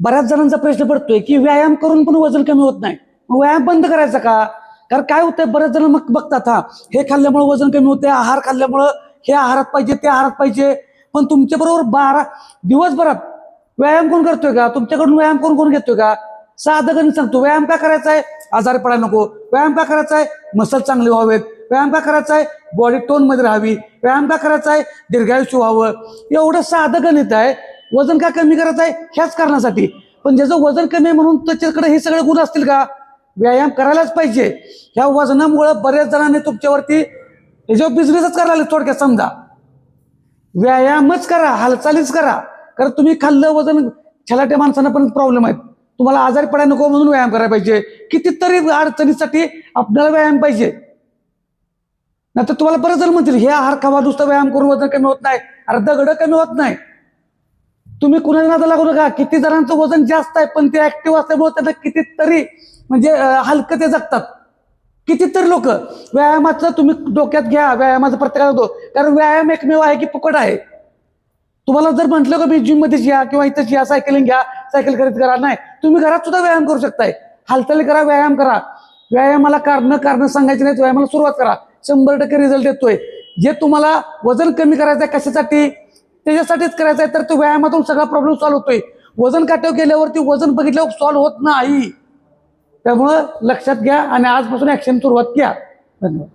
बऱ्याच जणांचा प्रश्न पडतोय की व्यायाम करून पण वजन कमी होत नाही, मग व्यायाम बंद करायचा का? कारण काय होतंय, बरेच जण मग बघतात हा हे खाल्ल्यामुळे वजन कमी होते, आहार खाल्ल्यामुळं हे आहारात पाहिजे ते आहारात पाहिजे. पण तुमच्या बरोबर दिवसभरात व्यायाम कोण करतोय का? तुमच्याकडून व्यायाम कोण कोण घेतोय का? साधं गणित सांगतो, व्यायाम का करायचा आहे? आजारी पडायला नको. व्यायाम का करायचा आहे? मसल चांगले व्हावेत. व्यायाम का करायचा आहे? बॉडी टोन मध्ये राहावी. व्यायाम का करायचा आहे? दीर्घायुष्य व्हावं. एवढं साधं गणित आहे. वजन का कमी करायचं आहे? ह्याच कारणासाठी. पण ज्याचं वजन कमी आहे म्हणून त्याच्याकडे हे सगळे गुण असतील का? व्यायाम करायलाच पाहिजे. ह्या वजनामुळे बऱ्याच जणांनी तुमच्यावरती ह्याच्यावर बिझनेसच करायला लागले. थोडक्यात समजा, व्यायामच करा, हालचालीच करा. कारण तुम्ही खाल्लं वजन, छलाट्या माणसांना पण प्रॉब्लेम आहेत. तुम्हाला आजारी पडायला नको म्हणून व्यायाम करायला पाहिजे. कितीतरी अडचणीसाठी आपल्याला व्यायाम पाहिजे. नाहीतर तुम्हाला बरेच जण म्हणतील हे आहार खावा, नुसतं व्यायाम करून वजन कमी होत नाही. अरे दगड कमी होत नाही. तुम्ही कुणाच्या नादाला लागू नका. किती जणांचं वजन जास्त आहे पण ते ऍक्टिव्ह असल्यामुळे त्यांना कितीतरी म्हणजे हलकं ते जगतात. कितीतरी लोक व्यायामाचं तुम्ही डोक्यात घ्या, व्यायामाचा प्रत्येकाला होतो. कारण व्यायाम एकमेव आहे की फुकट आहे. तुम्हाला जर म्हटलं का मी जिम मध्ये या किंवा इथं या, सायकलिंग घ्या, सायकल खरेदी करा, नाही, तुम्ही घरात सुद्धा व्यायाम करू शकताय. हालचाली करा, व्यायाम करा. व्यायामाला कारण सांगायची नाहीत, व्यायामाला सुरुवात करा. 100% रिझल्ट येतोय. जे तुम्हाला वजन कमी करायचं आहे कशासाठी, त्याच्यासाठीच करायचं आहे, तर तो व्यायामातून सगळा प्रॉब्लेम सॉल्व्ह होतोय. वजन काट्यावर गेल्यावरती वजन बघितल्यावर सॉल्व्ह होत नाही. त्यामुळं लक्षात घ्या आणि आजपासून ऍक्शन सुरुवात घ्या. धन्यवाद.